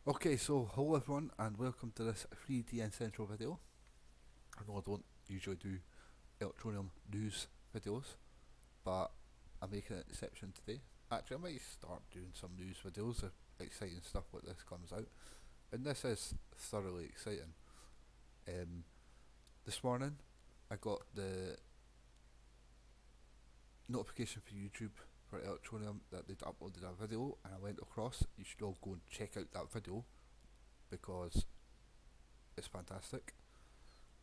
Okay, so hello everyone and welcome to this free DN Central video. I know I don't usually do Electroneum news videos, but I'm making an exception today. Actually, I might start doing some news videos if exciting stuff like this comes out, and this is thoroughly exciting. Um, this morning I got the notification for YouTube for Electroneum that they'd uploaded a video, and I went across. You should all go and check out that video because it's fantastic.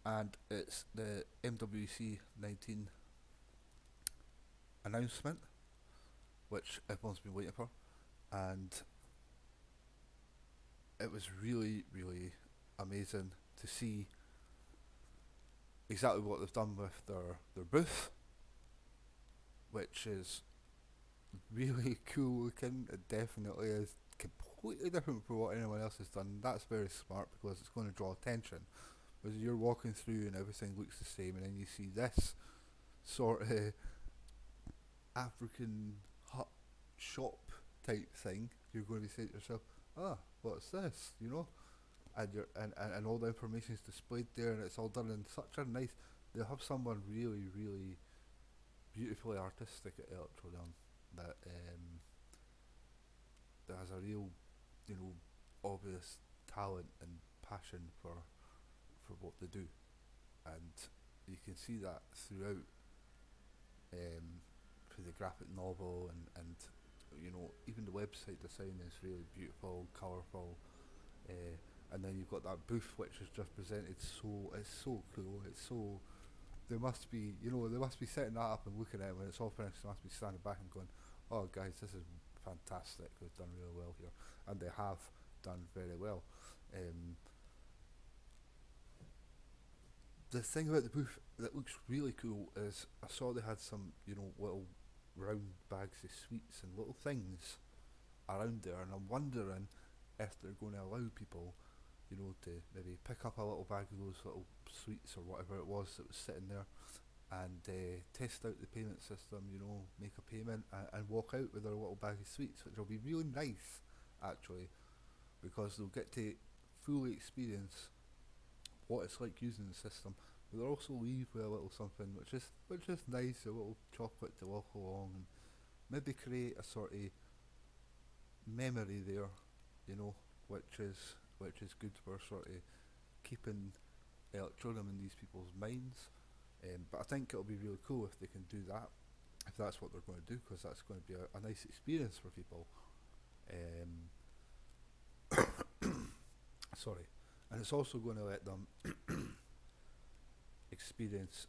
And it's the MWC19 announcement, which everyone's been waiting for, and it was really amazing to see exactly what they've done with their booth, which is really cool looking. It definitely is completely different from what anyone else has done. That's very smart because it's going to draw attention. Because you're walking through and everything looks the same, and then you see this sort of African hut shop type thing, you're going to be saying to yourself, ah, what's this? You know? And and all the information is displayed there, and it's all done in such a nice. They have someone really beautifully artistic at Electroneum that that has a real, obvious talent and passion for what they do, and you can see that throughout, through the graphic novel, and even the website design is really beautiful, colourful, and then you've got that booth which is just presented, so it's so cool. It's so, they must be setting that up and looking at it when it's all finished. They must be standing back and going, oh guys, this is fantastic, we've done really well here, and they have done very well. The thing about the booth that looks really cool is I saw they had some, little round bags of sweets and little things around there, and I'm wondering if they're going to allow people, to maybe pick up a little bag of those little sweets or whatever it was that was sitting there, and test out the payment system, make a payment, and walk out with their little bag of sweets, which will be really nice actually, because they'll get to fully experience what it's like using the system, but they'll also leave with a little something which is nice, a little chocolate to walk along, and maybe create a sort of memory there, you know, which is good for sort of keeping Electroneum in these people's minds. But I think it'll be really cool if they can do that, if that's what they're going to do, because that's going to be a nice experience for people. Sorry, and it's also going to let them experience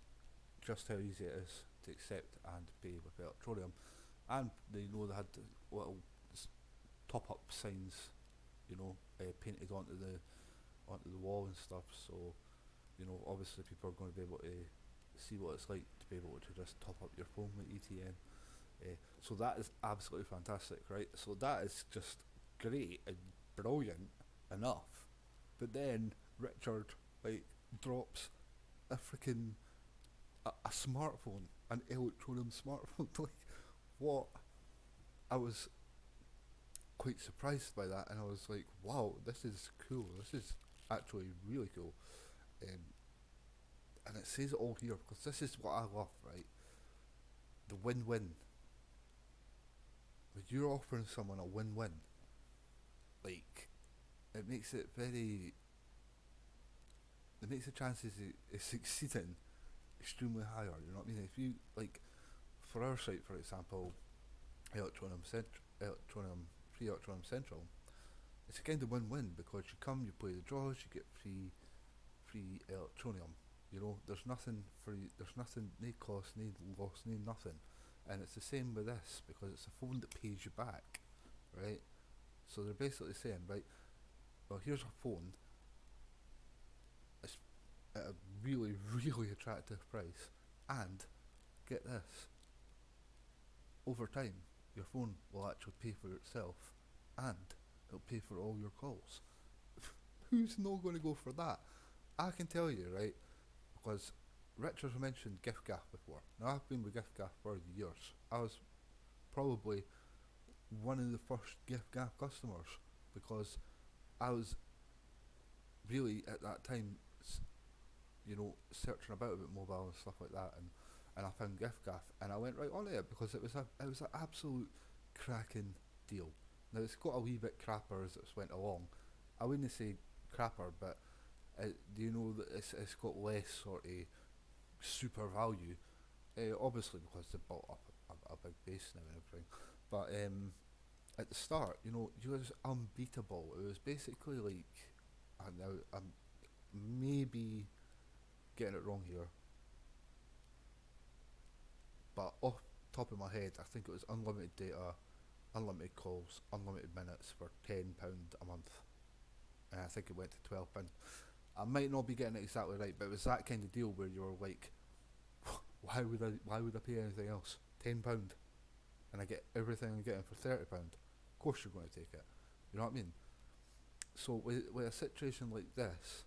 just how easy it is to accept and pay with Electroneum, and they had the little top-up signs, painted onto the wall and stuff. So, obviously people are going to be able to see what it's like to be able to just top up your phone with ETN. So that is absolutely fantastic, right? So that is just great and brilliant enough. But then Richard drops a freaking a smartphone, an Electroneum smartphone. Like, what? I was quite surprised by that, and I was like, wow, this is cool. This is actually really cool. Um, and it says it all here because this is what I love, right? The win-win. When you're offering someone a win-win, like, it makes it very. It makes the chances of succeeding extremely higher. You know what I mean? If you like, for our site, for example, Electroneum Free Electroneum Central, it's a kind of win-win because you come, you play the draws, you get free Electroneum. There's nothing free, there's nothing, no cost, no loss, no nothing. And it's the same with this because it's a phone that pays you back, right? So they're basically saying, right, well, here's a phone, it's at a really attractive price, and get this, over time, your phone will actually pay for itself, and it'll pay for all your calls. Who's not going to go for that? I can tell you, right, because Richard's mentioned giftgaff before. Now, I've been with giftgaff for years. I was probably one of the first giftgaff customers because I was really at that time, searching about mobile and stuff like that, and I found gift and I went right on it because it was an absolute cracking deal. Now it's got a wee bit crapper as it's went along. I wouldn't say crapper, but do you know that it's got less sort of super value? Obviously because they built up a big base now and everything, but at the start, it was unbeatable. It was basically like, and now I'm maybe getting it wrong here, but off top of my head, I think it was unlimited data, unlimited calls, unlimited minutes for £10 a month, and I think it went to £12. I might not be getting it exactly right, but it was that kind of deal where you were like, why would I pay anything else? £10, and I get everything I'm getting for £30. Of course you're going to take it. You know what I mean? So with a situation like this,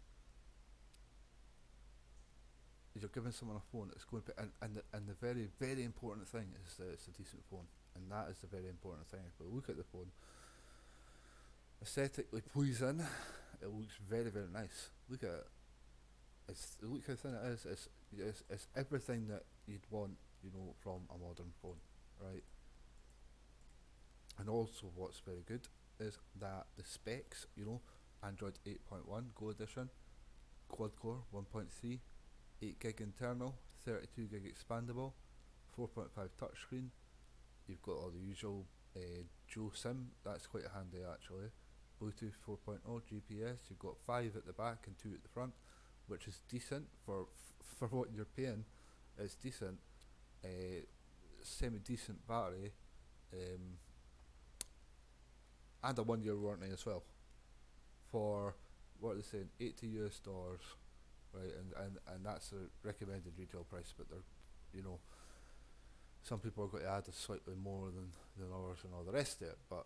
you're giving someone a phone that's going to be, and the very very important thing is that it's a decent phone, and that is the very important thing. If we look at the phone, aesthetically pleasing, it looks very very nice. Look at it. Look how thin it is. It's everything that you'd want, from a modern phone, right? And also, what's very good is that the specs, Android 8.1 Go Edition, quad core 1.3, 8 gig internal, 32 gig expandable, 4.5 touchscreen. You've got all the usual dual SIM. That's quite handy actually. Bluetooth 4.0, GPS. You've got 5 at the back and 2 at the front, which is decent for what you're paying. It's decent. Semi decent battery, and a 1 year warranty as well. For what are they saying, $80, right? And that's a recommended retail price, but they're, some people are going to add a slightly more than ours and all the rest of it. But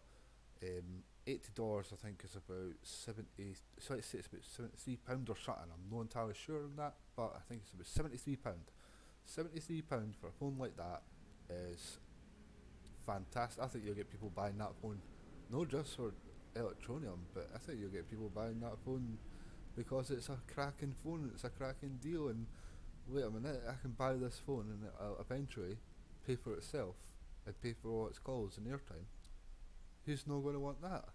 $80 I think is about 70. So I'd say it's about £73 or something. I'm not entirely sure on that, but I think it's about £73. £73 for a phone like that is fantastic. I think you'll get people buying that phone, not just for Electroneum, but I think you'll get people buying that phone because it's a cracking phone, it's a cracking deal, and wait a minute, I can buy this phone and it'll eventually pay for itself and pay for all its calls and airtime. Who's not going to want that?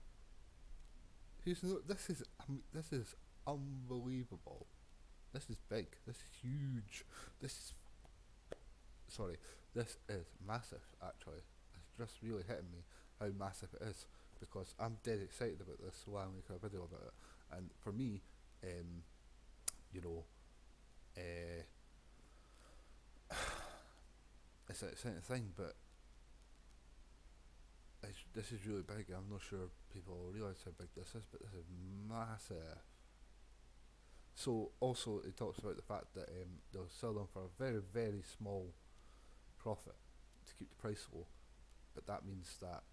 Who's not? This is unbelievable. This is big. This is huge. Sorry, this is massive. Actually, it's just really hitting me how massive it is, because I'm dead excited about this. So I'm making a video about it, and for me, you know, uh, it's an exciting thing, but this is really big. I'm not sure people realise how big this is, but this is massive. So also it talks about the fact that they'll sell them for a very very small profit to keep the price low, but that means that,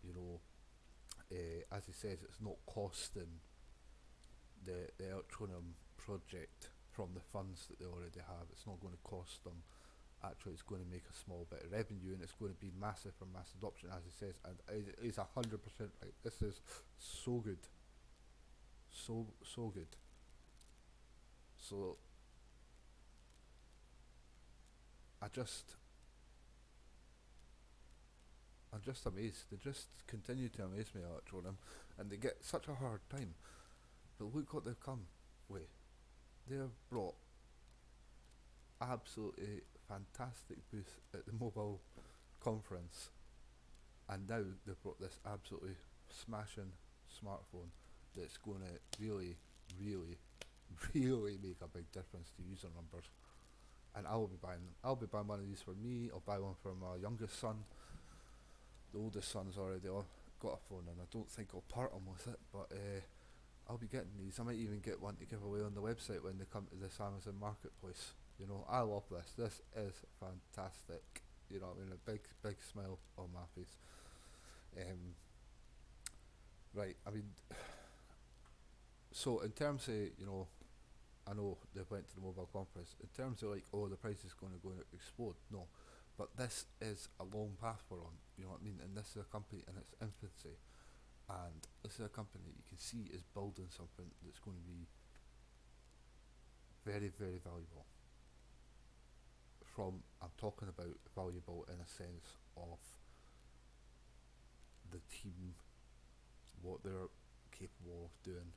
as he says, it's not costing the Electroneum project from the funds that they already have. It's not going to cost them. Actually, it's going to make a small bit of revenue, and it's going to be massive for mass adoption, as he says, and he's 100% right. This is so good, so good. So I just I'm just amazed. They just continue to amaze me, Electroneum, and they get such a hard time. But look what they've come with. They have brought absolutely fantastic booth at the mobile conference, and now they've brought this absolutely smashing smartphone that's going to really, really, really make a big difference to user numbers. And I'll be buying them. I'll be buying one of these for me. I'll buy one for my youngest son. The oldest son's already got a phone, and I don't think I'll part him with it, but I'll be getting these. I might even get one to give away on the website when they come to this Amazon marketplace. I love this. This is fantastic. You know what I mean? A big smile on my face. Right, I mean, so in terms of, I know they went to the mobile conference. In terms of the price is going to go and explode, no. But this is a long path we're on, you know what I mean? And this is a company in its infancy. And this is a company that you can see is building something that's going to be very, very valuable. I'm talking about valuable in a sense of the team, what they're capable of doing,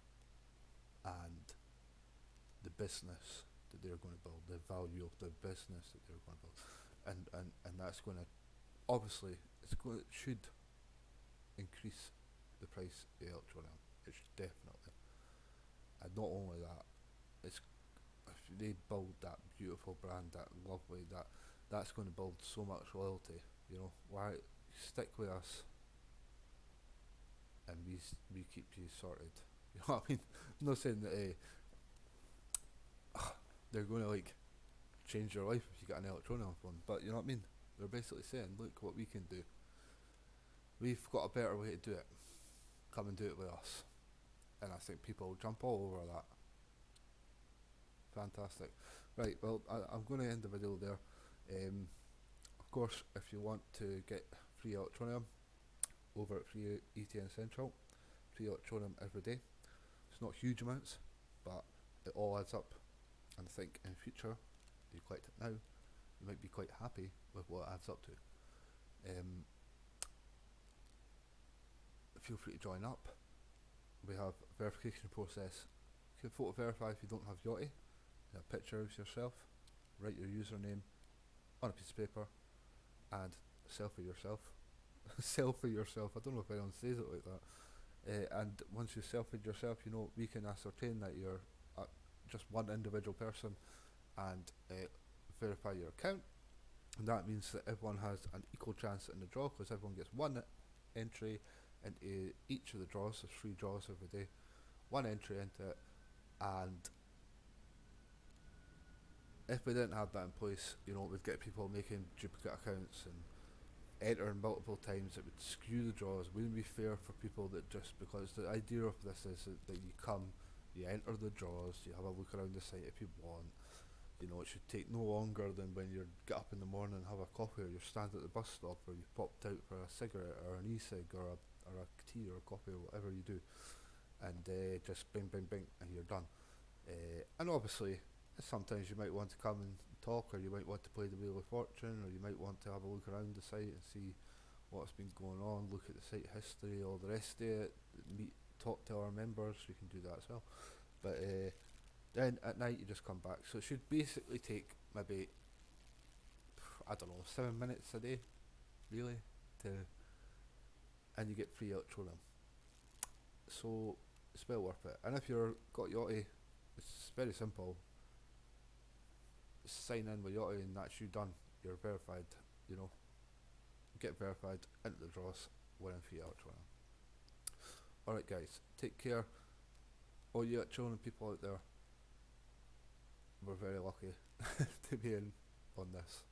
and the business that they're going to build, the value of the business that they're going to build, and that's going to, obviously, it should increase the price of Electroneum. It should definitely. And not only that, it's if they build that beautiful brand, that lovely, that's going to build so much loyalty. You know, why stick with us and we keep you sorted. You know what I mean? I'm not saying that they're going to like change your life if you get an Electroneum phone, but you know what I mean? They're basically saying, look what we can do. We've got a better way to do it. Come and do it with us. And I think people will jump all over that. Fantastic. Right, well, I'm going to end the video there. Of course, if you want to get free Electroneum over at Free ETN Central, free Electroneum every day. It's not huge amounts, but it all adds up. And I think in future, if you collect it now, you might be quite happy with what it adds up to. Feel free to join up. We have a verification process. You can photo verify if you don't have Yachty. A picture of yourself, write your username on a piece of paper, and selfie yourself. Selfie yourself. I don't know if anyone says it like that. And once you selfied yourself, you know, we can ascertain that you're just one individual person and verify your account. And that means that everyone has an equal chance in the draw, because everyone gets one entry into each of the draws. There's 3 draws every day. One entry into it, and if we didn't have that in place, you know, we'd get people making duplicate accounts and entering multiple times. It would skew the draws. It wouldn't be fair for people that just, because the idea of this is that you come, you enter the draws, you have a look around the site if you want. You know, it should take no longer than when you get up in the morning and have a coffee, or you stand at the bus stop, or you popped out for a cigarette or an e-cig or a tea or a coffee or whatever you do, and just bing bing bing and you're done. And obviously sometimes you might want to come and talk, or you might want to play the Wheel of Fortune, or you might want to have a look around the site and see what's been going on, look at the site history, all the rest of it, talk to our members. You can do that as well. But then at night you just come back. So it should basically take maybe, I don't know, 7 minutes a day, really, and you get free Electroneum. So it's well worth it. And if you're got Yachty, it's very simple. Sign in with Yachty and that's you done. You're verified. You know, get verified, into the draws, winning free Electroneum. Alright guys, take care. All you Electroneum people out there, we're very lucky to be in on this.